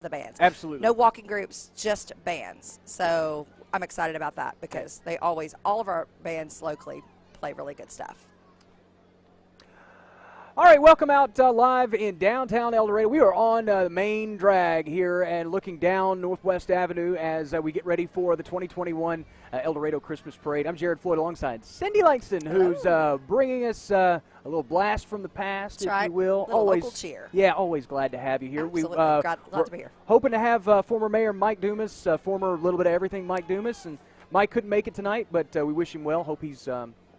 the bands. Absolutely. No walking groups, just bands. So I'm excited about that because all of our bands locally play really good stuff. All right, welcome out live in downtown Eldorado. We are on the main drag here and looking down Northwest Avenue as we get ready for the 2021 Eldorado Christmas Parade. I'm Jared Floyd alongside Cindy Langston, who's bringing us a little blast from the past, That's if you will. Always local cheer. Yeah, always glad to have you here. Absolutely. Glad to be here. Hoping to have former Mayor Mike Dumas, former little bit of everything Mike Dumas, and Mike couldn't make it tonight, but we wish him well. Hope he's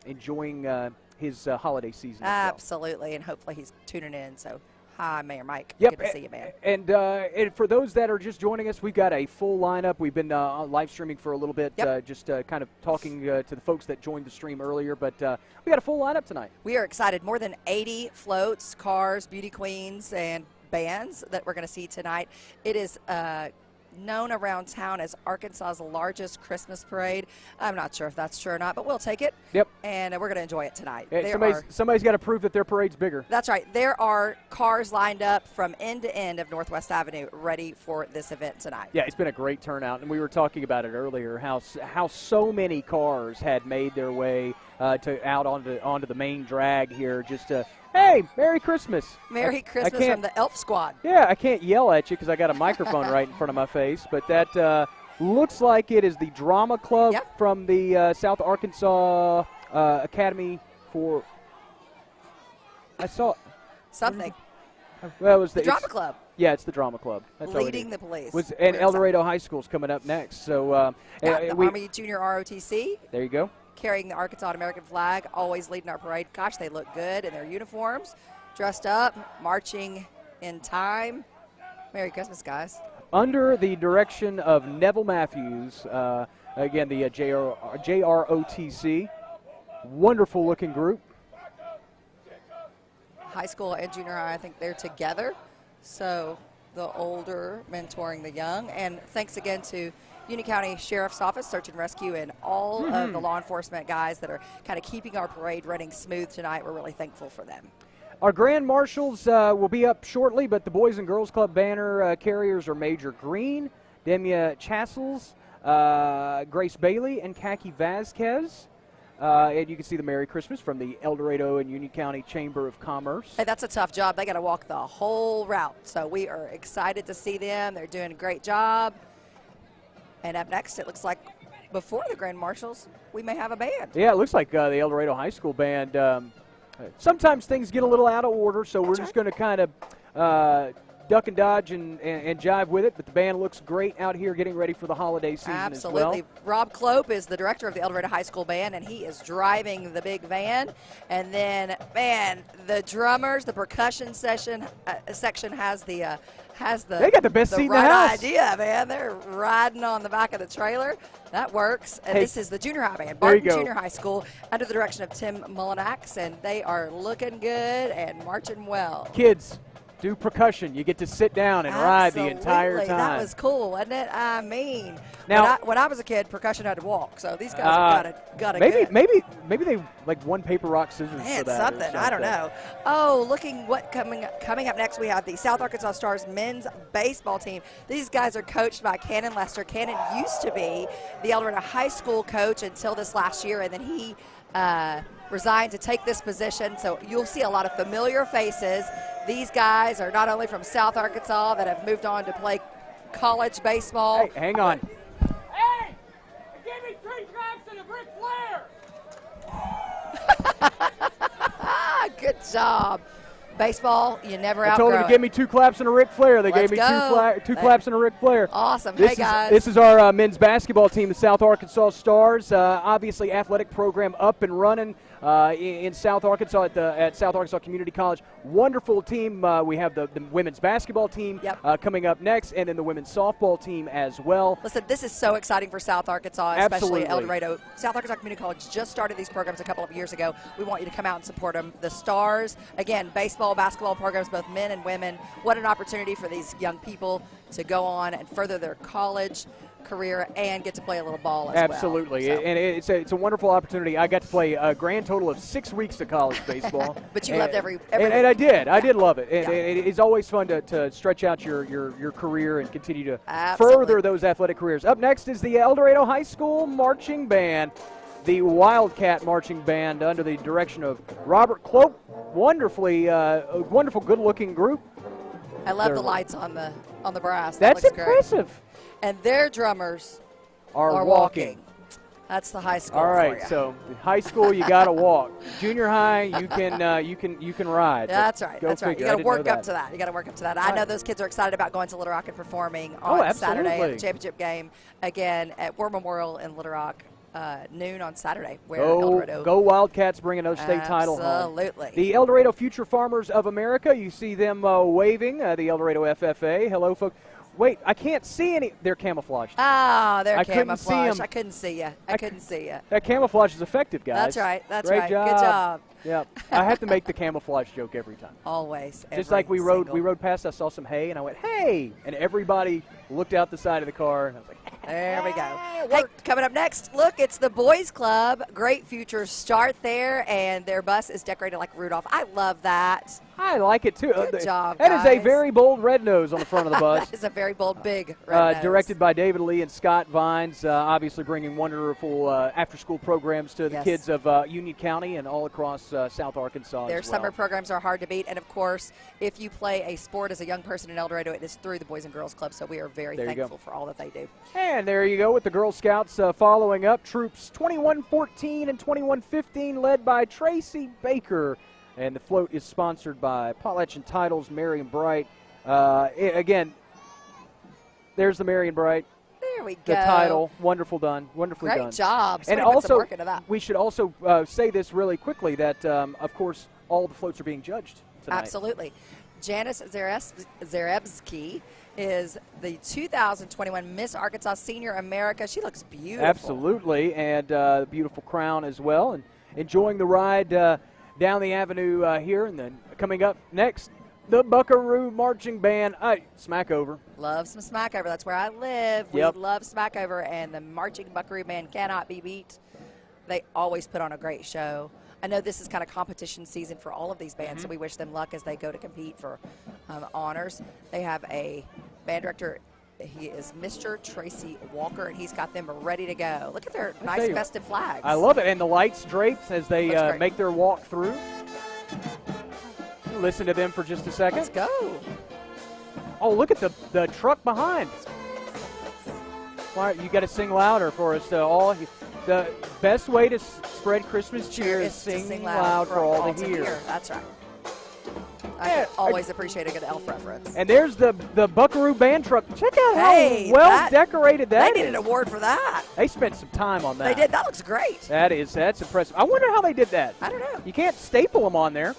enjoying his holiday season. Absolutely, and hopefully he's tuning in. So, hi, Mayor Mike. Yep. Good to see you, man. And for those that are just joining us, we've got a full lineup. We've been live streaming for a little bit, just kind of talking to the folks that joined the stream earlier. But we got a full lineup tonight. We are excited. More than 80 floats, cars, beauty queens, and bands that we're going to see tonight. It is known around town as Arkansas's largest Christmas parade. I'm not sure if that's true or not, but we'll take it. Yep. And we're going to enjoy it tonight. Somebody's got to prove that their parade's bigger. That's right. There are cars lined up from end to end of Northwest Avenue ready for this event tonight. Yeah, it's been a great turnout, and we were talking about it earlier, how so many cars had made their way out onto the main drag here just to, hey, Merry Christmas. Merry Christmas from the Elf Squad. Yeah, I can't yell at you because I got a microphone right in front of my face, but that looks like it is the Drama Club from the South Arkansas Academy for, I saw something. Well, it was the Drama Club. Yeah, it's the Drama Club. That's leading the police. And Eldorado High School's coming up next. So the Army Junior ROTC. There you go. Carrying the Arkansas American flag, always leading our parade. Gosh, they look good in their uniforms, dressed up, marching in time. Merry Christmas, guys. Under the direction of Neville Matthews, again, the JROTC. Wonderful looking group. High school and junior high, I think they're together. So the older mentoring the young. And thanks again to Union County Sheriff's Office, Search and Rescue, and all of the law enforcement guys that are kind of keeping our parade running smooth tonight. We're really thankful for them. Our Grand Marshals will be up shortly, but the Boys and Girls Club banner carriers are Major Green, Demia Chassels, Grace Bailey, and Khaki Vasquez. And you can see the Merry Christmas from the Eldorado and Union County Chamber of Commerce. Hey, that's a tough job. They got to walk the whole route. So we are excited to see them. They're doing a great job. And up next, it looks like before the Grand Marshals, we may have a band. Yeah, it looks like the Eldorado High School band. Sometimes things get a little out of order, so we're just going to kind of duck and dodge and jive with it. But the band looks great out here getting ready for the holiday season as well. Absolutely. Rob Clope is the director of the Eldorado High School band, and he is driving the big van. And then, man, the drummers, the percussion section has the they got the best seat in the house. Idea, man. They're riding on the back of the trailer. That works. And this is the junior high band, Barton Junior High School, under the direction of Tim Mullinax, and they are looking good and marching well. Kids, do percussion. You get to sit down and ride the entire time. That was cool, wasn't it? I mean, now, when I was a kid, percussion had to walk. So these guys got it good. Maybe they like won paper rock scissors for that. Something. I don't know. Oh, looking what coming up next, we have the South Arkansas Stars men's baseball team. These guys are coached by Cannon Lester. Cannon used to be the Eldorado High School coach until this last year, and then he resigned to take this position. So you'll see a lot of familiar faces. These guys are not only from South Arkansas that have moved on to play college baseball. Hey, hang on. Hey, give me 3 claps and a Ric Flair. Good job. Baseball, you never outgrow I told them to give me 2 claps and a Ric Flair. They gave me two claps and a Ric Flair. Awesome. Hey, guys. This is our men's basketball team, the South Arkansas Stars. Obviously, athletic program up and running in South Arkansas at South Arkansas Community College. Wonderful team. We have the women's basketball team coming up next, and then the women's softball team as well. Listen, this is so exciting for South Arkansas, especially Eldorado. South Arkansas Community College just started these programs a couple of years ago. We want you to come out and support them. The Stars, again, baseball, basketball programs, both men and women. What an opportunity for these young people to go on and further their college career and get to play a little ball as Absolutely. well. And it's a wonderful opportunity. I got to play a grand total of 6 weeks of college baseball. But you loved every and I did. Yeah. I did love it. And Yeah. it's always fun to stretch out your career and continue to Absolutely. further those athletic careers. Up next is the Eldorado High School Marching Band, the Wildcat Marching Band under the direction of Robert Cloak. A wonderful, good-looking group. I love the lights on the brass. That's looks great. impressive. And their drummers Are walking. That's the high school. All for right, ya. so high school you got to walk. Junior high you can ride. That's right. Go That's right. figure. You I got to didn't work know up to that. You got to work up to that. I know those kids are excited about going to Little Rock and performing on Saturday at absolutely. the championship game again at War Memorial in Little Rock, noon on Saturday. Where Go Eldorado. Wildcats, bring another state title home. Absolutely. The Eldorado Future Farmers of America, you see them waving, the Eldorado FFA. Hello, folks. Wait, I can't see any. They're camouflaged. Oh, they're I couldn't see camouflage. 'em. I couldn't see you. I couldn't see you. That camouflage is effective, guys. That's right. That's Great right. Job. Good job. Yep. I have to make the camouflage joke every time. Always. Just like we rode single. past, I saw some hay, and I went, hey! And everybody looked out the side of the car, and I was like, There we go. Hey, coming up next, look, it's the Boys Club. Great future start there, and their bus is decorated like Rudolph. I love that. I like it, too. Good job, That is a guys. very bold red nose on the front of the bus. That is a very bold, big red nose. Directed by David Lee and Scott Vines, obviously bringing wonderful after-school programs to the Yes. kids of Union County and all across South Arkansas Their as well. summer programs are hard to beat, and of course, if you play a sport as a young person in Eldorado, it is through the Boys and Girls Club, so we are very There you go. thankful for all that they do. And there you go with the Girl Scouts following up. Troops 2114 and 2115 led by Tracy Baker. And the float is sponsored by Paulette and Titles, Marion Bright. Again, there's the Marion Bright. There we go. The title, wonderful done, wonderfully Great done. job. And Somebody put some also, work into that. we should also say this really quickly that, of course, all the floats are being judged tonight. Absolutely. Janice Zarebski is the 2021 Miss Arkansas Senior America. She looks beautiful. Absolutely, and beautiful crown as well. And enjoying the ride down the avenue here. And then coming up next, the Buckaroo Marching Band. Smack over. Love some Smackover. That's where I live. Yep. We love Smackover, and the Marching Buckaroo Band cannot be beat. They always put on a great show. I know this is kind of competition season for all of these bands, so we wish them luck as they go to compete for honors. They have a band director. He is Mr. Tracy Walker, and he's got them ready to go. Look at their nice festive flags. I love it. And the lights draped as they Looks great. make their walk through. Listen to them for just a second. Let's go. Oh, look at the truck behind. Why, you got to sing louder for us to all. The best way to spread Christmas cheer is to sing loud for all to hear. That's right. I always appreciate a good elf reference. And there's the Buckaroo band truck. Check out Hey, how well decorated that They is. need an award for that. They spent some time on that. They did. That looks great. That's impressive. I wonder how they did that. I don't know. You can't staple them on there.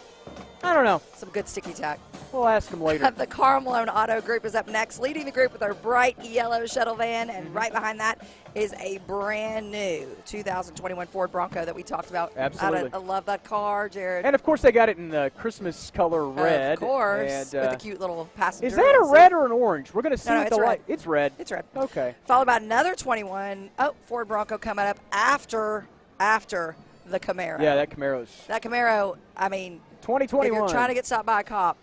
I don't know. Some good sticky tack. We'll ask them later. The Carl Malone Auto Group is up next, leading the group with our bright yellow shuttle van, and right behind that is a brand new 2021 Ford Bronco that we talked about. Absolutely. I love that car, Jared. And, of course, they got it in the Christmas color red. Of course, And, with the cute little passenger. is that a red or an orange? We're going to see No, what it's the red. light. It's red. It's red. Okay. Followed by another 21. Oh, Ford Bronco coming up after the Camaro. Yeah, that Camaro's. That Camaro, I mean, 2021. if you're trying to get stopped by a cop,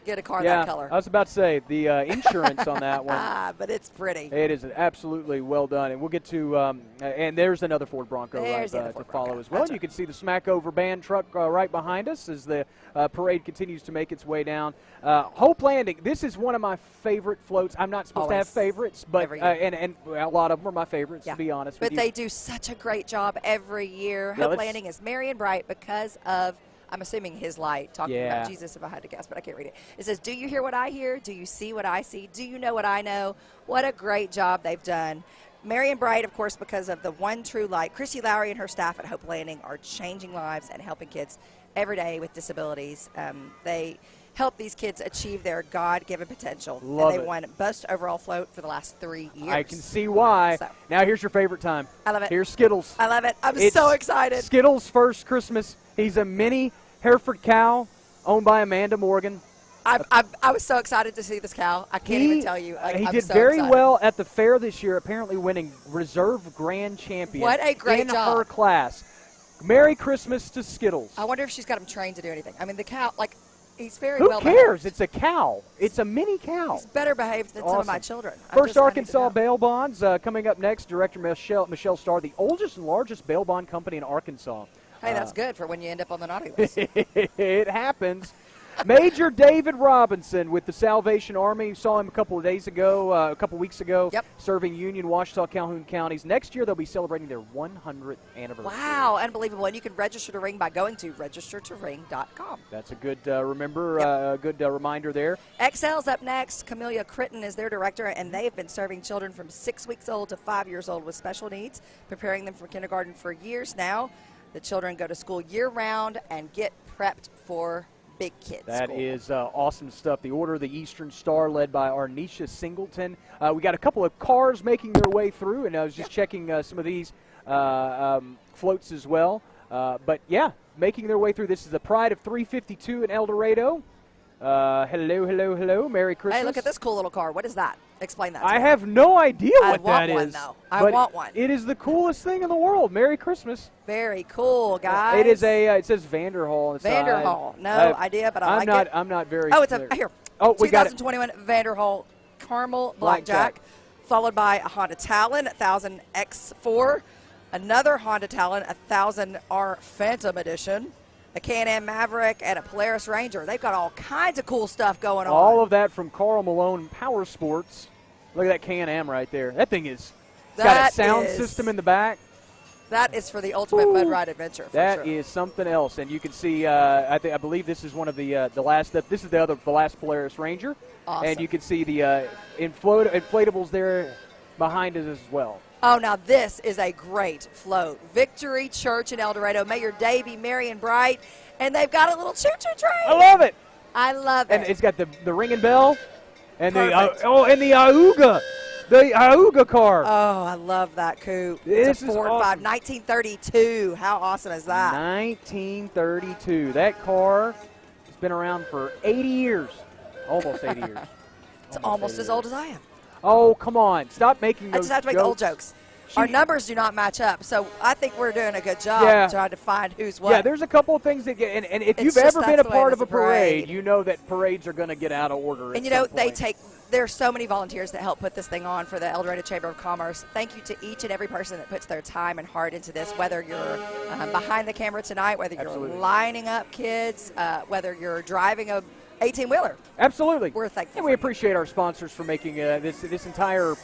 get a car yeah, that color. I was about to say, the insurance on that one. But it's pretty. It is absolutely well done. And we'll get to, and there's another Ford Bronco There's the other to Ford follow Bronco. as well. That's You can see the Smackover band truck right behind us as the parade continues to make its way down. Hope Landing, this is one of my favorite floats. I'm not supposed to have Always. favorites, but Every year. and a lot of them are my favorites, Yeah. to be honest But with they you. do such a great job every year. Yeah, Hope let's- Landing is Marion Bright because of, I'm assuming, his light, talking Yeah. about Jesus if I had to guess, but I can't read it. It says, do you hear what I hear? Do you see what I see? Do you know what I know? What a great job they've done. Marion Bright, of course, because of the one true light. Chrissy Lowry and her staff at Hope Landing are changing lives and helping kids every day with disabilities. They help these kids achieve their God-given potential. Love and they it. won Best Overall Float for the last 3 years. I can see why. So. Now here's your favorite time. I love it. Here's Skittles. I love it. I'm It's so excited. Skittles' first Christmas. He's a mini Hereford cow owned by Amanda Morgan. I was so excited to see this cow. I can't even tell you. He I'm did so very excited. well at the fair this year, apparently winning Reserve Grand Champion. What a great in job. her class. Merry Christmas to Skittles. I wonder if she's got him trained to do anything. I mean, the cow, he's very Who well cares? behaved. It's a cow. It's a mini cow. He's better behaved than some of my children. First Arkansas Bail Bonds coming up next. Director Michelle Starr, the oldest and largest bail bond company in Arkansas. Hey, that's good for when you end up on the naughty list. It happens. Major David Robinson with the Salvation Army. Saw him a couple weeks ago, serving Union, Ouachita, Calhoun counties. Next year, they'll be celebrating their 100th anniversary. Wow, unbelievable. And you can register to ring by going to registertoring.com. That's a good reminder there. Excel's up next. Camellia Critton is their director, and they've been serving children from 6 weeks old to 5 years old with special needs, preparing them for kindergarten for years now. The children go to school year-round and get prepped for big kids. That is awesome stuff. The Order of the Eastern Star, led by Arnisha Singleton. We got a couple of cars making their way through, and I was just checking some of these floats as well. But, yeah, making their way through. This is the Pride of 352 in Eldorado. Hello. Merry Christmas. Hey, look at this cool little car. What is that? Explain that to I me. have no idea what that is. I want one, though. I want one. It is the coolest thing in the world. Merry Christmas. Very cool, guys. It is it says Vanderhall on the side. Vanderhall. No idea, but I like it. I'm not very Oh, it's familiar. here. Oh, we got it. 2021 Vanderhall Caramel Blackjack, followed by a Honda Talon 1000 X4, another Honda Talon 1000R Phantom Edition, a Can-Am Maverick, and a Polaris Ranger. They've got all kinds of cool stuff going on. All of that from Carl Malone Power Sports. Look at that Can-Am right there. That thing is got a sound system in the back. That is for the ultimate mud ride adventure. That is something else, and you can see. I believe this is one of the last. This is the last Polaris Ranger, awesome. And you can see the inflatables there behind us as well. Oh, now this is a great float. Victory Church in Eldorado. May your day be merry and bright. And they've got a little choo-choo train. I love it. I love it. And it's got the ringing bell, and Perfect. the Auga. The Auga car. Oh, I love that coupe. This it's a Ford 5, 1932. How awesome is that? 1932. That car has been around for 80 years. Almost 80 years. It's almost as old as I am. Oh, come on. Stop making those I just have to make the old jokes. Our numbers do not match up, so I think we're doing a good job trying to find who's what. Yeah, there's a couple of things that get, and if you've ever been a part of a parade, you know that parades are going to get out of order. And you know, there's so many volunteers that help put this thing on for the Eldorado Chamber of Commerce. Thank you to each and every person that puts their time and heart into this, whether you're behind the camera tonight, whether you're lining up kids, whether you're driving a 18-wheeler. Absolutely. We're thankful. And we appreciate our sponsors for making this entire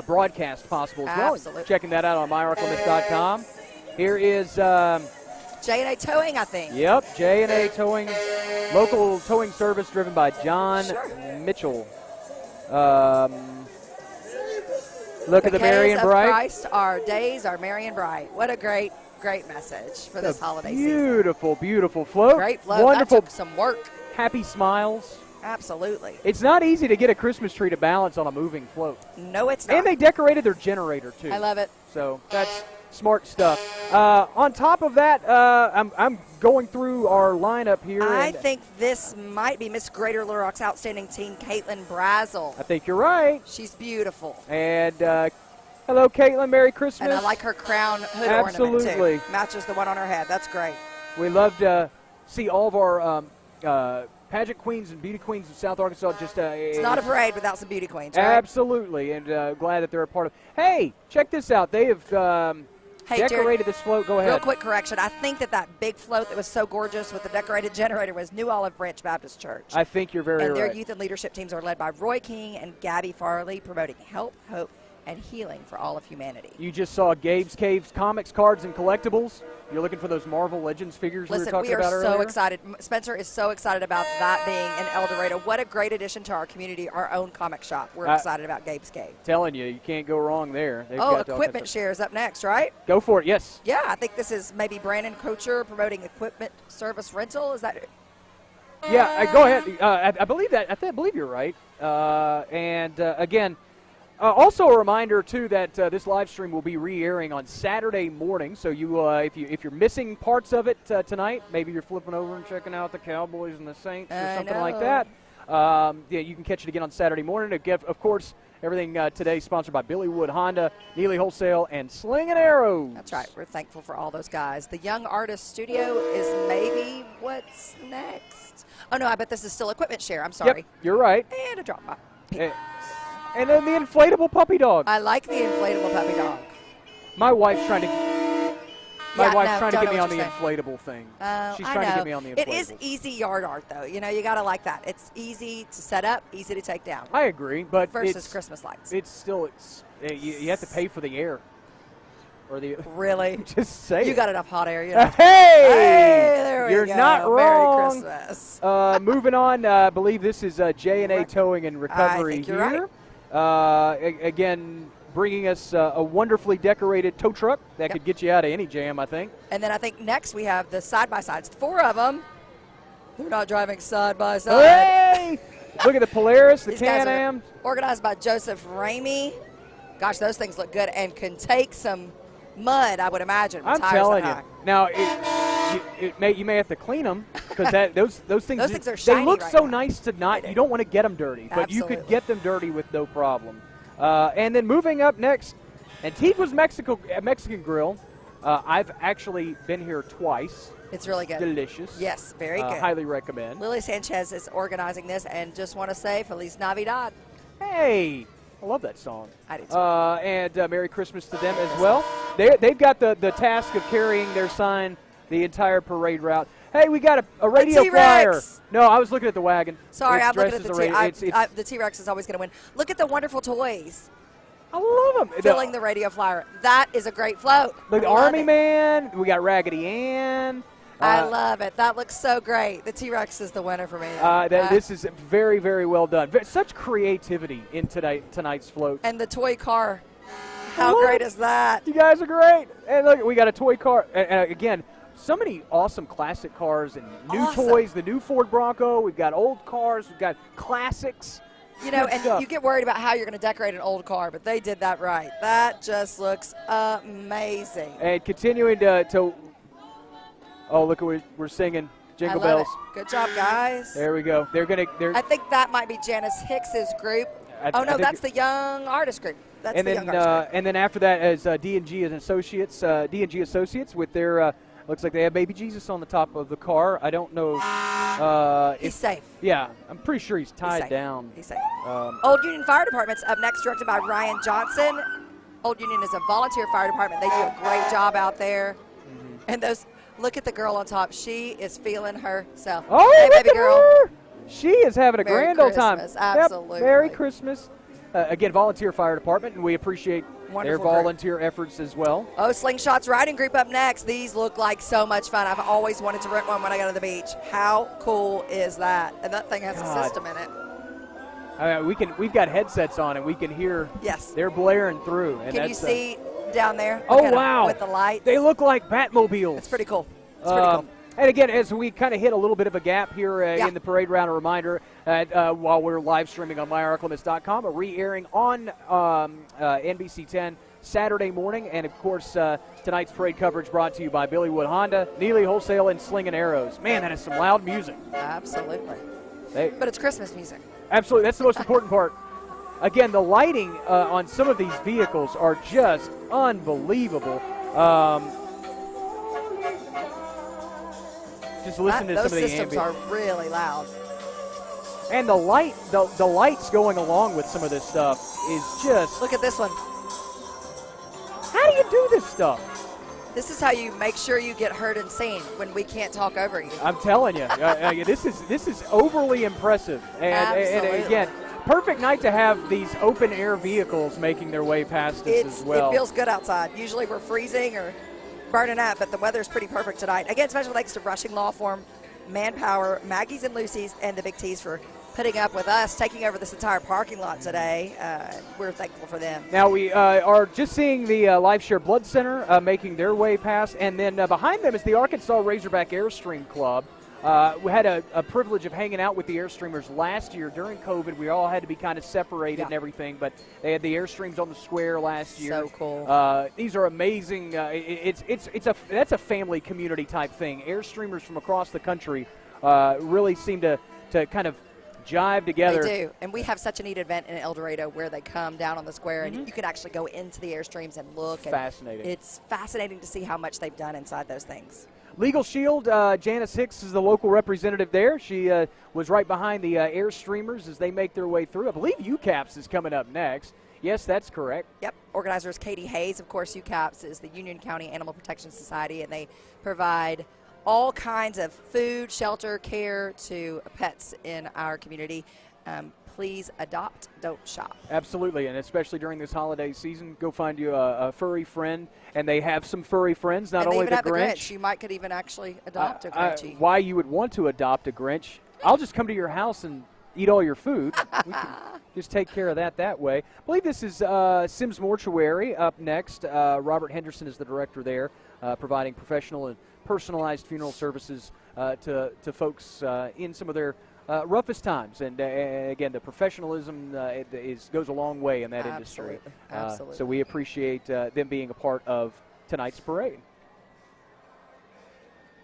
broadcast possible as well. Absolutely. Checking that out on myarclements.com. Here is J&A Towing, I think. Yep, J&A Towing, local towing service driven by John Mitchell. Look at the merry and bright. Christ, our days are merry and bright. What a great message for this holiday season. Beautiful float. Great float. Wonderful. That took some work. Happy smiles. Absolutely. It's not easy to get a Christmas tree to balance on a moving float. No, it's not. And they decorated their generator, too. I love it. So that's smart stuff. On top of that, I'm going through our lineup here. I think this might be Miss Greater Little Rock's outstanding teen, Caitlin Brazel. I think you're right. She's beautiful. And hello, Caitlin. Merry Christmas. And I like her crown hood Absolutely. ornament, too. Matches the one on her head. That's great. We love to see all of our pageant queens and beauty queens of South Arkansas. It's not a parade without some beauty queens, right? Absolutely, and glad that they're a part of. Hey, check this out. They have decorated this float. Go ahead. Real quick correction. I think that big float that was so gorgeous with the decorated generator was New Olive Branch Baptist Church. I think you're very right. And their youth and leadership teams are led by Roy King and Gabby Farley, promoting help, hope, and healing for all of humanity. You just saw Gabe's Caves comics, cards, and collectibles. You're looking for those Marvel Legends figures we were talking about earlier? Listen, we are so excited. Spencer is so excited about that being in Eldorado. What a great addition to our community, our own comic shop. We're excited about Gabe's Cave. Telling you can't go wrong there. Equipment share is up next, right? Go for it, yes. Yeah, I think this is maybe Brandon Kocher promoting equipment service rental. Is that Yeah, go ahead. I believe that. I believe you're right. Again, also a reminder too that this live stream will be re-airing on Saturday morning. So you, if you're missing parts of it tonight, maybe you're flipping over and checking out the Cowboys and the Saints or something like that. Yeah, you can catch it again on Saturday morning. Of course, everything today sponsored by Billy Wood Honda, Neely Wholesale, and Sling and Arrows. That's right. We're thankful for all those guys. The Young Artist Studio is maybe what's next. Oh, no, I bet this is still Equipment Share. I'm sorry. Yep, you're right. And a drop by. And then the inflatable puppy dog. I like the inflatable puppy dog. My wife's trying to get me on the saying. inflatable thing. She's I trying to know. get me on the inflatable. It is easy yard art, though. You know, you got to like that. It's easy to set up, easy to take down. I agree, but versus Christmas lights. You have to pay for the air. Or the really? Just say you it. got enough hot air. You know? Hey, there we you're go. not wrong. Merry Christmas. Moving on, I believe this is J&A Towing and Recovery I think you're here. Right. Again, bringing us a wonderfully decorated tow truck that could get you out of any jam, I think. And then I think next we have the side-by-sides. 4 of them. They're not driving side-by-side. Hey! Look at the Polaris, the These guys Can-Am. are organized by Joseph Ramey. Gosh, those things look good and can take some mud, I would imagine. I'm telling you. Now, you may have to clean them because those things are shiny. They look right so now. nice to not. You don't want to get them dirty, but you could get them dirty with no problem. And then moving up next, Antiqua's Mexican Grill. I've actually been here twice. It's really good. Delicious. Yes, very good. Highly recommend. Lily Sanchez is organizing this, and just want to say Feliz Navidad. Hey, I love that song. I do too. And Merry Christmas to them as well. They've got the task of carrying their sign the entire parade route. Hey, we got a radio flyer. No, I was looking at the wagon. Sorry, I'm looking at the the T-Rex is always going to win. Look at the wonderful toys. I love them. Filling the radio flyer. That is a great float. Look, the Army Man. We got Raggedy Ann. I love it. That looks so great. The T-Rex is the winner for me. This is very, very well done. Such creativity in tonight's float. And the toy car. How great is that? You guys are great. And look, we got a toy car. And again, so many awesome classic cars and new toys. The new Ford Bronco. We've got old cars. We've got classics. You know, and you get worried about how you're going to decorate an old car, but they did that right. That just looks amazing. And continuing to oh, look, we're singing Jingle Bells. It. Good job, guys. There we go. I think that might be Janice Hicks's group. That's the Young Artist group. That's the Young Artist group. And then after that is D&G Associates. D&G Associates with their looks like they have Baby Jesus on the top of the car. I don't know. He's safe. Yeah, I'm pretty sure he's tied down. He's safe. Old Union Fire Department's up next, directed by Ryan Johnson. Old Union is a volunteer fire department. They do a great job out there. Mm-hmm. And look at the girl on top. She is feeling herself. Oh, hey, look baby at girl. her. She is having a grand old time. Absolutely. Yep, Merry Christmas. Again, volunteer fire department, and we appreciate their volunteer efforts as well. Oh, Slingshots riding group up next. These look like so much fun. I've always wanted to rent one when I go to the beach. How cool is that? And that thing has a system in it. We've got headsets on, and we can hear. Yes. They're blaring through. And can you see down there? Oh, wow. With the lights. They look like Batmobiles. It's pretty cool. It's pretty cool. And again, as we kind of hit a little bit of a gap here in the parade round, a reminder while we're live streaming on myarclemis.com, a re-airing on NBC 10 Saturday morning. And, of course, tonight's parade coverage brought to you by Billy Wood Honda, Neely Wholesale, and Sling and Arrows. Man, that is some loud music. Absolutely. But it's Christmas music. Absolutely. That's the most important part. Again, the lighting on some of these vehicles are just unbelievable. Just listen to some of the Those systems are really loud. And the lights going along with some of this stuff is just. Look at this one. How do you do this stuff? This is how you make sure you get heard and seen when we can't talk over you. I'm telling you, this is overly impressive. And again, perfect night to have these open air vehicles making their way past us as well. It feels good outside. Usually we're freezing or burning up, but the weather's pretty perfect tonight. Again, special thanks to Rushing Law Firm, Manpower, Maggie's and Lucy's, and the Big T's for putting up with us, taking over this entire parking lot today. We're thankful for them. Now we are just seeing the LifeShare Blood Center making their way past, and then behind them is the Arkansas Razorback Airstream Club. We had a privilege of hanging out with the Airstreamers last year during COVID. We all had to be kind of separated and everything, but they had the Airstreams on the square last year. So cool. These are amazing. That's a family community type thing. Airstreamers from across the country really seem to kind of jive together. They do. And we have such a neat event in Eldorado where they come down on the square and you can actually go into the Airstreams and look. Fascinating. And it's fascinating to see how much they've done inside those things. Legal Shield, Janice Hicks is the local representative there. She was right behind the Airstreamers as they make their way through. I believe UCAPS is coming up next. Yes, that's correct. Yep. Organizers Katie Hayes, of course, UCAPS is the Union County Animal Protection Society, and they provide all kinds of food, shelter, care to pets in our community. Please adopt, don't shop. Absolutely, and especially during this holiday season, go find you a furry friend. And they have some furry friends, not only the Grinch. You could even actually adopt a Grinchy. Why you would want to adopt a Grinch, I'll just come to your house and eat all your food. We can just take care of that way. I believe this is Sims Mortuary up next. Robert Henderson is the director there, providing professional and personalized funeral services to folks in some of their roughest times. And again, the professionalism goes a long way in that industry. Absolutely. So we appreciate them being a part of tonight's parade.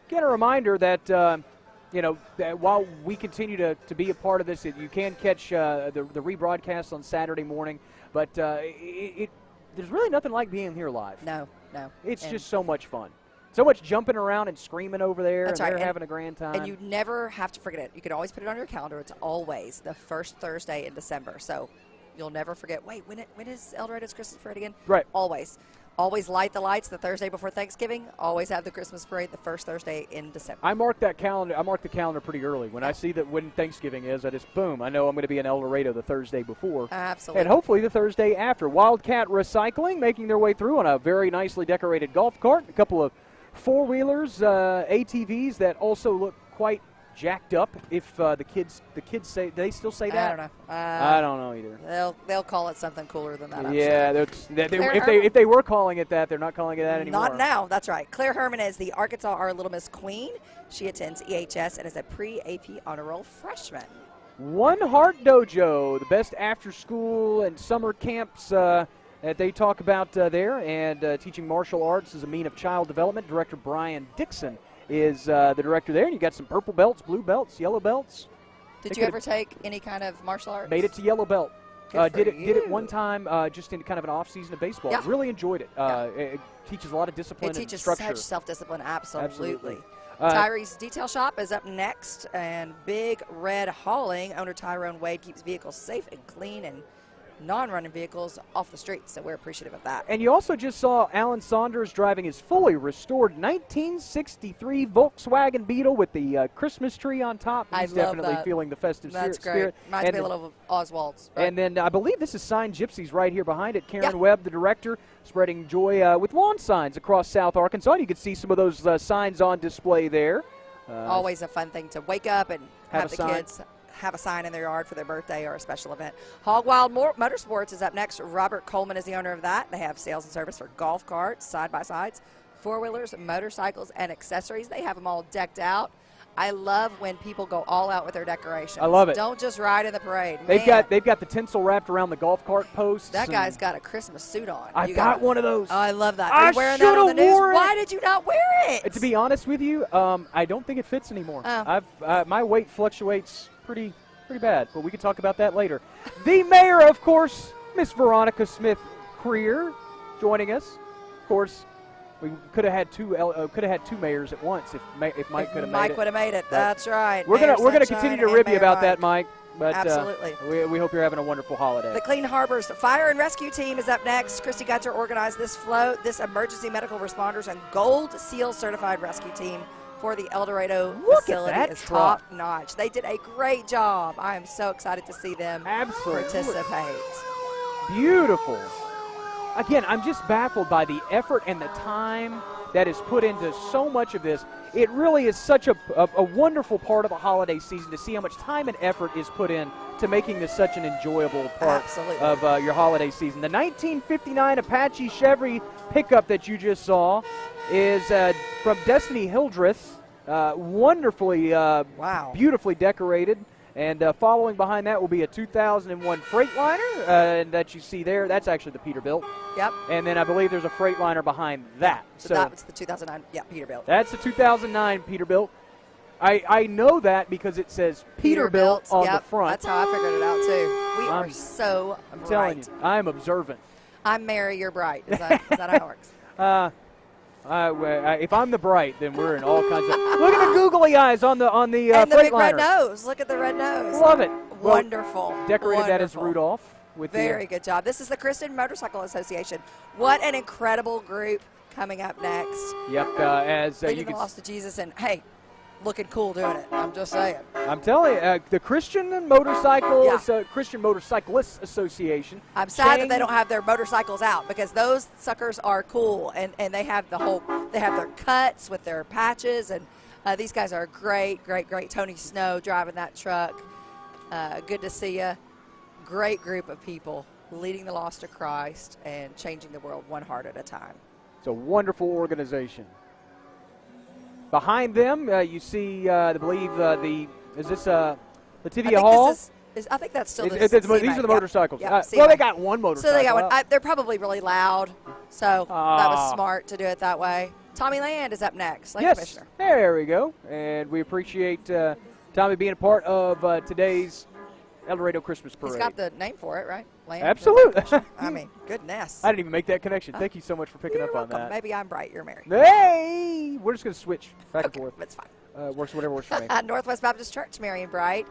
Again, a reminder that that while we continue to be a part of this, you can catch the rebroadcast on Saturday morning, but there's really nothing like being here live. No. It's just so much fun. So much jumping around and screaming over there. That's and right. They're having a grand time. And you never have to forget it. You can always put it on your calendar. It's always the first Thursday in December. So you'll never forget, wait, when is Eldorado's Christmas parade again? Right. Always. Always light the lights the Thursday before Thanksgiving. Always have the Christmas parade the first Thursday in December. I mark the calendar pretty early. When I see that when Thanksgiving is, I just, boom, I know I'm going to be in El-Dorado the Thursday before. Absolutely. And hopefully the Thursday after. Wildcat Recycling making their way through on a very nicely decorated golf cart. A couple of four-wheelers, ATVs that also look quite jacked up. If the kids say, do they still say that? I don't know. I don't know either. They'll call it something cooler than that. Yeah, if they were calling it that, they're not calling it that anymore. Not now. That's right. Claire Herman is the Arkansas Our Little Miss Queen. She attends EHS and is a pre-AP honor roll freshman. One Heart Dojo, the best after-school and summer camps that they talk about there, and teaching martial arts is a mean of child development. Director Brian Dixon is the director there, and you got some purple belts, blue belts, yellow belts. Did you ever take any kind of martial arts? Made it to yellow belt. Did it one time just in kind of an off season of baseball. Yeah. Really enjoyed it. It teaches a lot of discipline and structure. It teaches such self-discipline, absolutely. Absolutely. Tyree's Detail Shop is up next, and Big Red Hauling. Owner Tyrone Wade keeps vehicles safe and clean and non-running vehicles off the streets, so we're appreciative of that. And you also just saw Alan Saunders driving his fully restored 1963 Volkswagen Beetle with the Christmas tree on top. He's definitely feeling the festive spirit. That's great. Reminds me a little of Oswald's. Right? And then I believe this is Signed Gypsies right here behind it. Karen Webb, the director, spreading joy with lawn signs across South Arkansas. You can see some of those signs on display there. Always a fun thing to wake up and have the sign. kids have a sign in their yard for their birthday or a special event. Hog Wild Motorsports is up next. Robert Coleman is the owner of that. They have sales and service for golf carts, side-by-sides, four-wheelers, motorcycles, and accessories. They have them all decked out. I love when people go all out with their decorations. I love it. Don't just ride in the parade. They've got the tinsel wrapped around the golf cart posts. That guy's got a Christmas suit on. I've got one of those. Oh, I love that. I You're wearing that on the news. Why did you not wear it? To be honest with you, I don't think it fits anymore. Oh. My weight fluctuates pretty bad, but we can talk about that later. The mayor, of course, Miss Veronica Smith-Creer, joining us. Of course, we could have had two mayors at once if Mike could have made it. Mike would have made it. That's right. We're gonna continue to rib you about that, Mike. But absolutely. We hope you're having a wonderful holiday. The Clean Harbors Fire and Rescue Team is up next. Christy Gutzer organized this float, this emergency medical responders and Gold Seal certified rescue team for the Eldorado facility is top notch. They did a great job. I am so excited to see them participate. Beautiful. Again, I'm just baffled by the effort and the time that is put into so much of this. It really is such a wonderful part of a holiday season to see how much time and effort is put in to making this such an enjoyable part of your holiday season. The 1959 Apache Chevy pickup that you just saw is from Destiny Hildreth, wonderfully, beautifully decorated. And following behind that will be a 2001 Freightliner that you see there. That's actually the Peterbilt. Yep. And then I believe there's a Freightliner behind that. So that was the 2009, Peterbilt. That's the 2009 Peterbilt. I know that because it says Peterbilt on the front. That's how I figured it out, too. We are so I'm bright. telling you, I'm observant. I'm Mary, you're bright. Is that how it works? If I'm the bright, then we're in all kinds of. Look at the googly eyes on the and the big red Freightliner. nose. Look at the red nose. Love it. Wonderful. Well, decorated that as Rudolph. With Very good job. This is the Christian Motorcycle Association. What an incredible group coming up next. Yep. As Leading you the can lost to Jesus, and hey, looking cool doing it. I'm just saying. I'm telling you, the Christian Christian Motorcyclists Association. I'm sad that they don't have their motorcycles out because those suckers are cool, and they have their cuts with their patches, and these guys are great. Tony Snow driving that truck. Good to see you. Great group of people leading the lost to Christ and changing the world one heart at a time. It's a wonderful organization. Behind them, you see, I believe, is this Lativia Hall? I think that's still these are the motorcycles. Yeah, well, they got one motorcycle. So they got one. They're probably really loud, so that was smart to do it that way. Tommy Land is up next. Yes, there we go. And we appreciate Tommy being a part of today's Eldorado Christmas Parade. He's got the name for it, right? Land. Absolutely. I mean, goodness. I didn't even make that connection. Thank you so much for picking up welcome. on that. Maybe I'm bright. You're Mary. Hey! We're just going to switch back and forth. That's fine. Whatever works for me. Northwest Baptist Church, Marion Bright.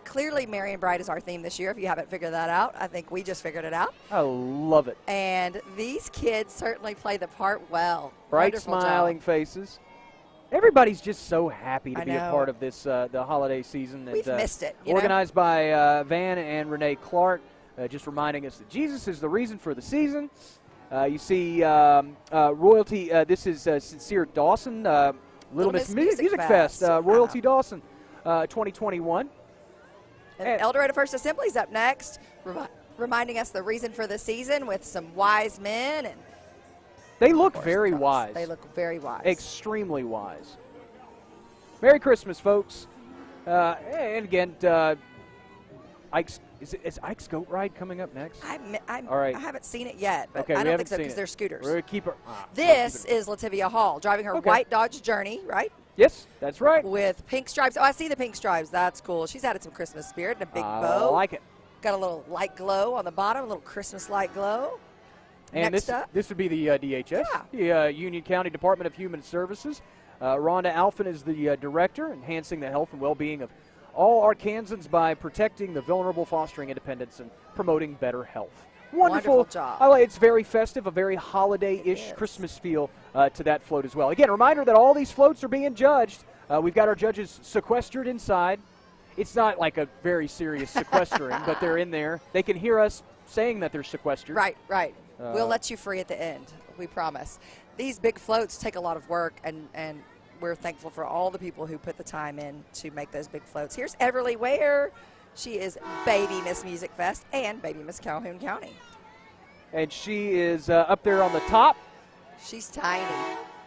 Clearly, Marion Bright is our theme this year. If you haven't figured that out, I think we just figured it out. I love it. And these kids certainly play the part well. Bright, Wonderful smiling job. faces. Everybody's just so happy to I be a know. part of this, the holiday season. We've missed it. Organized by Van and Renee Clark, just reminding us that Jesus is the reason for the season. You see Royalty, this is Sincere Dawson, Little Miss Music Fest, Royalty Dawson 2021. And Eldorado First Assembly is up next, reminding us the reason for the season with some wise men. And they look very wise. They look very wise. Extremely wise. Merry Christmas, folks. And again, is Ike's Goat Ride coming up next? All right. I haven't seen it yet, but okay, I don't think so because they're scooters. We're going to keep her. This is Lativia Hall driving her white Dodge Journey, right? Yes, that's right. With pink stripes. Oh, I see the pink stripes. That's cool. She's added some Christmas spirit and a big bow. I like it. Got a little light glow on the bottom, a little Christmas light glow. And this would be the DHS, the Union County Department of Human Services. Rhonda Alphin is the director, enhancing the health and well-being of all Arkansans by protecting the vulnerable, fostering independence, and promoting better health. Wonderful job. It's very festive, a very holiday-ish Christmas feel to that float as well. Again, reminder that all these floats are being judged. We've got our judges sequestered inside. It's not like a very serious sequestering, but they're in there. They can hear us saying that they're sequestered. Right. We'll let you free at the end, we promise. These big floats take a lot of work, and we're thankful for all the people who put the time in to make those big floats. Here's Everly Ware. She is Baby Miss Music Fest and Baby Miss Calhoun County. And she is up there on the top. She's tiny.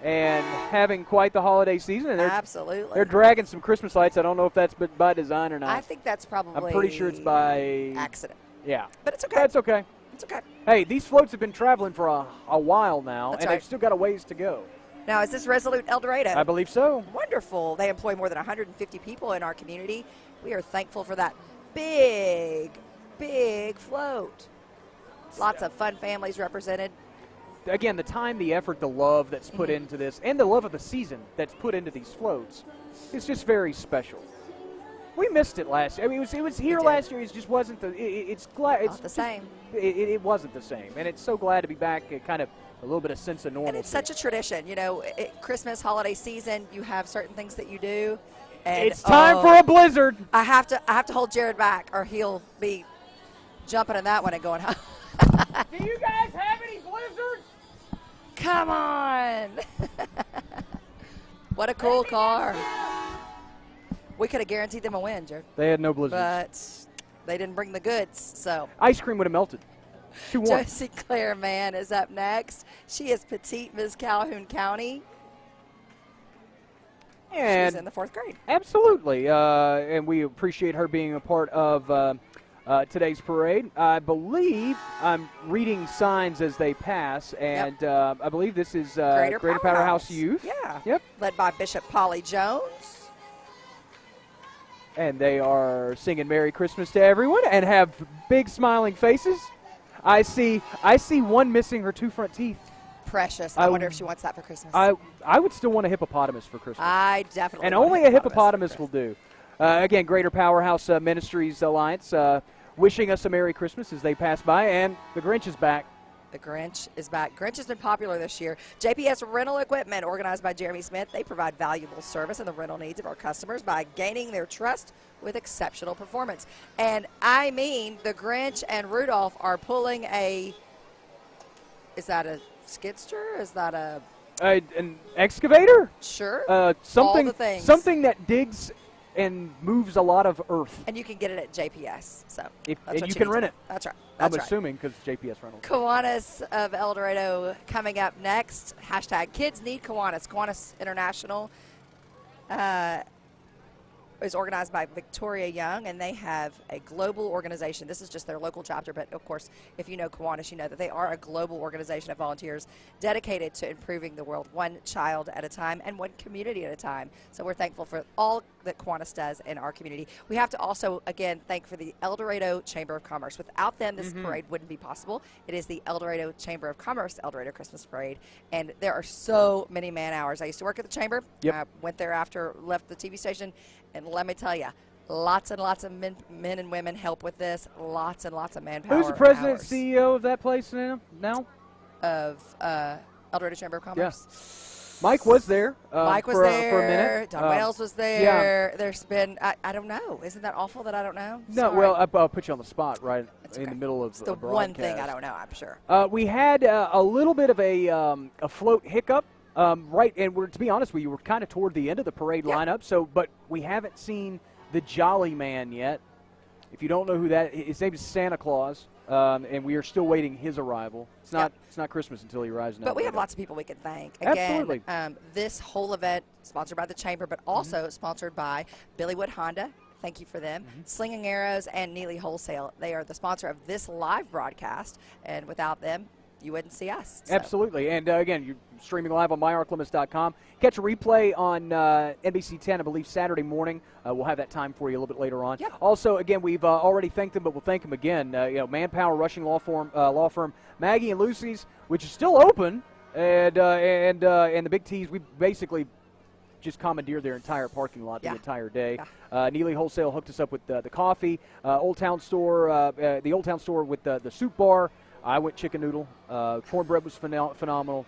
And having quite the holiday season. And Absolutely. They're dragging some Christmas lights. I don't know if that's by design or not. I think that's probably I'm pretty sure it's by accident. Yeah. But it's okay. That's okay. It's okay. Hey, these floats have been traveling for a while now, That's and they've still got a ways to go. Now, is this Resolute Eldorado? I believe so. Wonderful. They employ more than 150 people in our community. We are thankful for that big float. Lots of fun families represented. Again, the time, the effort, the love that's put into this, and the love of the season that's put into these floats is just very special. We missed it last year. I mean, it was here last year. It just wasn't it's not the same. It wasn't the same, and it's so glad to be back. Kind of a little bit of sense of normalcy. And it's such a tradition, Christmas, holiday season. You have certain things that you do. And it's time for a blizzard. I have to hold Jared back, or he'll be jumping in that one and going, Do you guys have any blizzards? Come on. What a cool car. We could have guaranteed them a win, Jared. They had no blizzards. But they didn't bring the goods, so. Ice cream would have melted. She won. Josie Claire Mann is up next. She is Petite Miss Calhoun County. And she's in the 4th grade. Absolutely. And we appreciate her being a part of today's parade. I believe I'm reading signs as they pass, and I believe this is Greater Powerhouse Youth. Yeah. Yep. Led by Bishop Polly Jones. and they are singing Merry Christmas to everyone and have big smiling faces. I see one missing her 2 front teeth. Precious. I wonder if she wants that for Christmas. I would still want a hippopotamus for Christmas. I definitely and want only a hippopotamus will do. Again, Greater Powerhouse Ministries Alliance wishing us a Merry Christmas as they pass by, and the Grinch is back. The Grinch is back. Grinch has been popular this year. JPS Rental Equipment, organized by Jeremy Smith, they provide valuable service in the rental needs of our customers by gaining their trust with exceptional performance. And I mean, the Grinch and Rudolph are pulling is that a skidster? Is that an excavator? Sure. Something, all the things. something that digs and moves a lot of earth. And you can get it at JPS. So and you can rent it. That's right. I'm assuming because JPS Rentals. Kiwanis of Eldorado coming up next. Hashtag Kids Need Kiwanis. Kiwanis International is organized by Victoria Young, and they have a global organization. This is just their local chapter, but of course, if you know Kiwanis, you know that they are a global organization of volunteers dedicated to improving the world one child at a time and one community at a time. So we're thankful for all that Kiwanis does in our community. We have to also, again, thank for the Eldorado Chamber of Commerce. Without them, this parade wouldn't be possible. It is the Eldorado Chamber of Commerce Eldorado Christmas Parade, and there are so many man hours. I used to work at the chamber. Yep. I went there after, left the TV station, and let me tell you, lots and lots of men and women help with this. Lots and lots of manpower. Who's the president and CEO of that place now? Of Eldorado Chamber of Commerce. Yeah. Mike was there. Mike was there. For a minute. Don Wales was there. Yeah. There's been, I don't know. Isn't that awful that I don't know? No, Sorry. well, I'll put you on the spot right in the middle of it's the one thing I don't know, I'm sure. We had a little bit of a float hiccup. Right, and to be honest with you, we're kind of toward the end of the parade lineup. But we haven't seen the Jolly Man yet. If you don't know who that is, his name is Santa Claus, and we are still waiting his arrival. It's not Christmas until he arrives. But we have lots of people we can thank. Again, absolutely. This whole event sponsored by the Chamber, but also sponsored by Billywood Honda. Thank you for them. Slinging Arrows and Neely Wholesale. They are the sponsor of this live broadcast, and without them, you wouldn't see us. So. Absolutely. And, again, you're streaming live on myarclimits.com. Catch a replay on NBC 10, I believe, Saturday morning. We'll have that time for you a little bit later on. Yep. Also, again, we've already thanked them, but we'll thank them again. Manpower Rushing Law Firm, Maggie and Lucy's, which is still open, and the Big T's, we basically just commandeered their entire parking lot the entire day. Yeah. Neely Wholesale hooked us up with the coffee. Old Town Store, the Old Town Store with the soup bar. I went chicken noodle. Cornbread was phenomenal.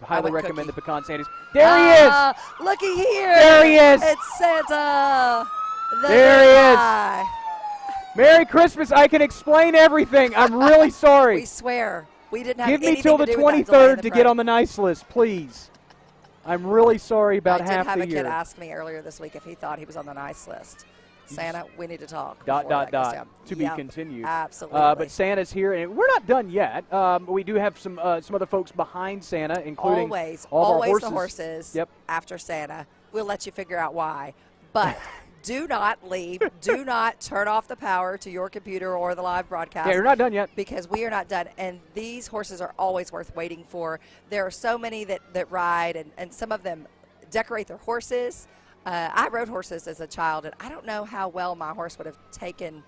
Highly recommend the pecan sandies. There he is! Looky here! There he is! It's Santa! There he is! Merry Christmas! I can explain everything. I'm really sorry. We swear. We didn't have Give anything me till the to do with that 23rd to get on the nice list, please. I'm really sorry about half the year. I did have a kid ask me earlier this week if he thought he was on the nice list. Santa, we need to talk. To be continued. Absolutely. But Santa's here, and we're not done yet. We do have some other folks behind Santa, including always the horses. Yep. After Santa. We'll let you figure out why. But do not leave. Do not turn off the power to your computer or the live broadcast. Yeah, you're not done yet. Because we are not done. And these horses are always worth waiting for. There are so many that ride, and some of them decorate their horses. I rode horses as a child, and I don't know how well my horse would have taken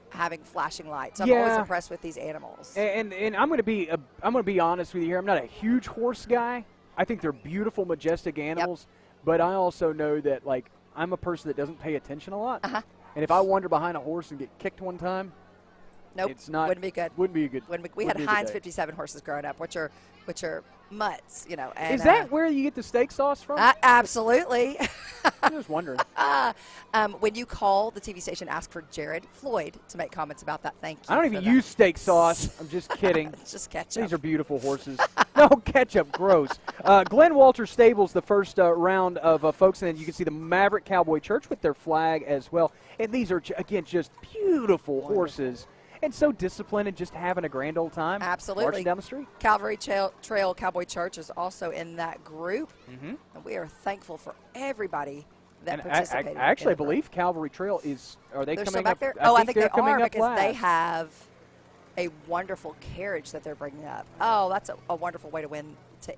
having flashing lights. I'm always impressed with these animals. And I'm going to be honest with you here. I'm not a huge horse guy. I think they're beautiful, majestic animals, but I also know that I'm a person that doesn't pay attention a lot. And if I wander behind a horse and get kicked one time, it's not. Wouldn't be good. Wouldn't be good. We had Heinz 57 horses growing up, which are mutts, And, is that where you get the steak sauce from? Absolutely. I'm just wondering. When you call the TV station, ask for Jared Floyd to make comments about that. Thank you. I don't even use steak sauce. I'm just kidding. It's just ketchup. These are beautiful horses. No, ketchup, gross. Glenn Walter Stables, the first round of folks, and then you can see the Maverick Cowboy Church with their flag as well. And these are, again, just beautiful horses. And so disciplined and just having a grand old time. Absolutely. Marching down the street. Calvary Trail Cowboy Church is also in that group. And we are thankful for everybody that participated. I actually believe Calvary Trail are they they're coming back up? there? I think they are because they have a wonderful carriage that they're bringing up. Oh, that's a wonderful way to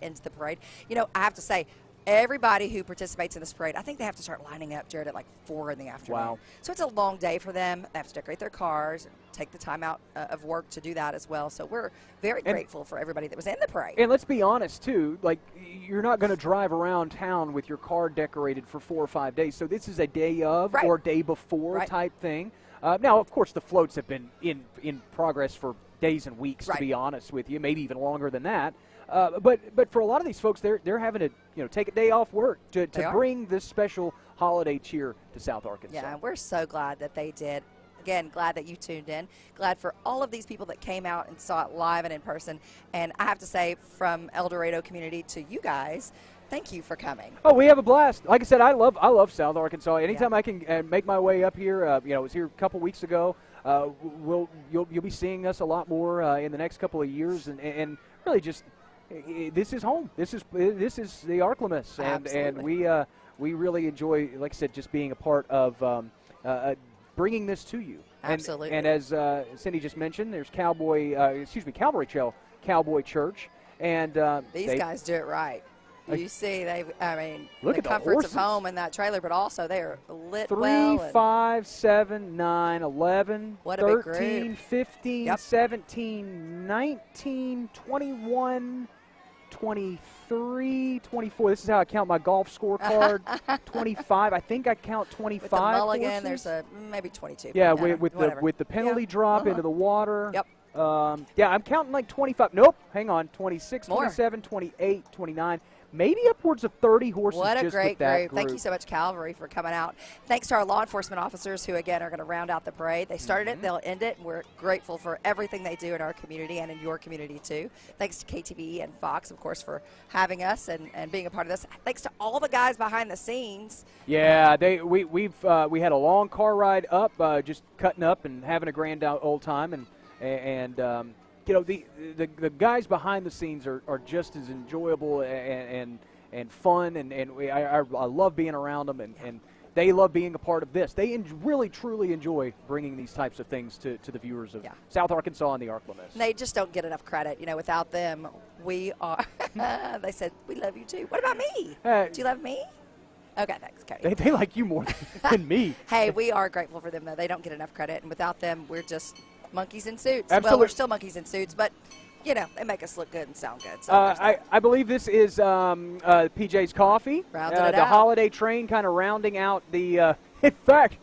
end the parade. I have to say, everybody who participates in this parade, I think they have to start lining up, Jared, at like 4 in the afternoon. Wow. So it's a long day for them. They have to decorate their cars, take the time out of work to do that as well. So we're very grateful for everybody that was in the parade. And let's be honest, too, like, you're not going to drive around town with your car decorated for 4 or 5 days. So this is a day of or day before type thing. Now, of course, the floats have been in progress for days and weeks, to be honest with you, maybe even longer than that. But for a lot of these folks, they're having to take a day off work to bring this special holiday cheer to South Arkansas. Yeah, and we're so glad that they did. Again, glad that you tuned in. Glad for all of these people that came out and saw it live and in person. And I have to say, from Eldorado community to you guys, thank you for coming. Oh, we have a blast. Like I said, I love South Arkansas. Anytime I can make my way up here, I was here a couple weeks ago. You'll be seeing us a lot more in the next couple of years, and really just this is home. This is the Arklamas, and we really enjoy, like I said, just being a part of bringing this to you. Absolutely. And as Cindy just mentioned, there's Calvary Cowboy Church, and these guys do it right. You see, look the at comforts the of home in that trailer, but also they are lit 3, 5, 7, 9, 11, what a 13, 15, 17, 19, 21, 23, 24. This is how I count my golf scorecard. 25. I think I count 25. With the mulligan, horses. there's maybe 22. Yeah, with the penalty drop into the water. Yep. I'm counting like 25. Nope. Hang on. 26, More. 27, 28, 29. Maybe upwards of 30 horses. What a just great with that group. Thank you so much, Calvary, for coming out. Thanks to our law enforcement officers who, again, are going to round out the parade. They started it, they'll end it, and we're grateful for everything they do in our community and in your community, too. Thanks to KTVE and Fox, of course, for having us and being a part of this. Thanks to all the guys behind the scenes. Yeah, we had a long car ride up, just cutting up and having a grand old time, and the guys behind the scenes are just as enjoyable and fun, and I love being around them, and they love being a part of this. They really, truly enjoy bringing these types of things to the viewers of South Arkansas and the Arklamas. They just don't get enough credit. Without them, we are – they said, we love you too. What about me? Do you love me? Okay, thanks, Cody. They like you more than me. Hey, we are grateful for them, though. They don't get enough credit, and without them, we're just – monkeys in suits. Absolutely. Well, we're still monkeys in suits, but, they make us look good and sound good. So I believe this is PJ's Coffee. The holiday train kind of rounding out the in fact,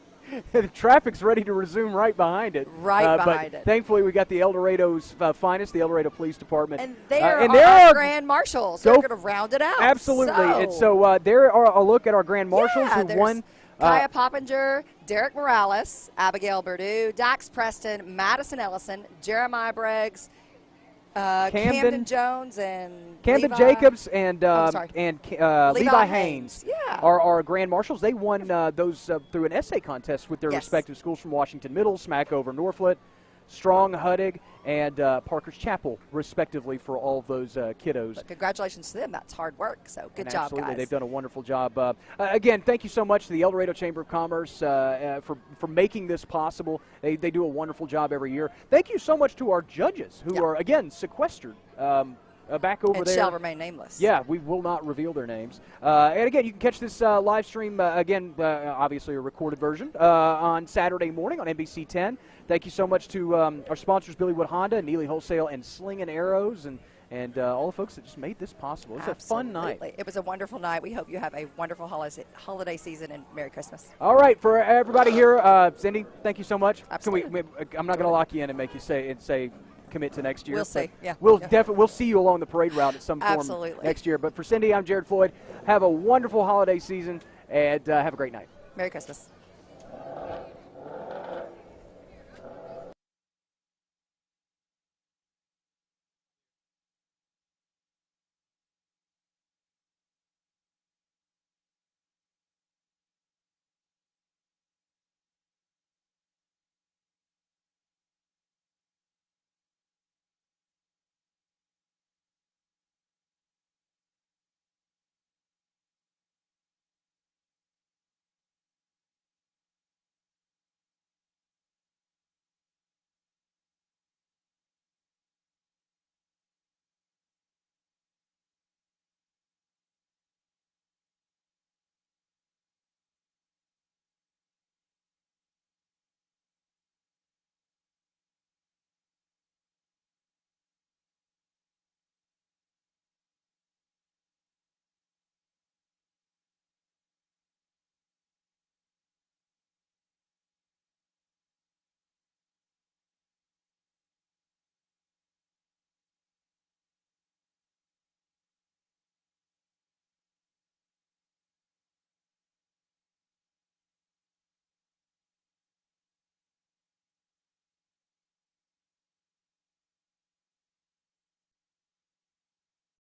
the traffic's ready to resume right behind it. Behind it. Thankfully, we got the Eldorado's finest, the Eldorado Police Department. And they're our Grand Marshals. They're going to round it out. Absolutely. And so there are a look at our Grand Marshals who won. Kaya Poppinger, Derek Morales, Abigail Berdue, Dax Preston, Madison Ellison, Jeremiah Briggs, Camden Jones, and Camden Levi. Jacobs and Levi Haynes are our Grand Marshals. They won those through an essay contest with their respective schools from Washington Middle, Smackover Norflet, Strong Huddig, and Parker's Chapel, respectively, for all of those kiddos. But congratulations to them. That's hard work, so good job, absolutely, guys. They've done a wonderful job. Again, thank you so much to the Eldorado Chamber of Commerce for making this possible. They do a wonderful job every year. Thank you so much to our judges who are, again, sequestered. Back over there. Shall remain nameless. Yeah, we will not reveal their names. And again, you can catch this live stream, obviously a recorded version, on Saturday morning on NBC 10. Thank you so much to our sponsors, Billy Wood Honda, Neely Wholesale, and Sling and Arrows, and all the folks that just made this possible. It was a fun night. It was a wonderful night. We hope you have a wonderful holiday season, and Merry Christmas. All right, for everybody here, Cindy, thank you so much. Absolutely. I'm not going to lock you in and make you say commit to next year. We'll see. Yeah. We'll see you along the parade route at some form next year. But for Cindy, I'm Jared Floyd. Have a wonderful holiday season, and have a great night. Merry Christmas.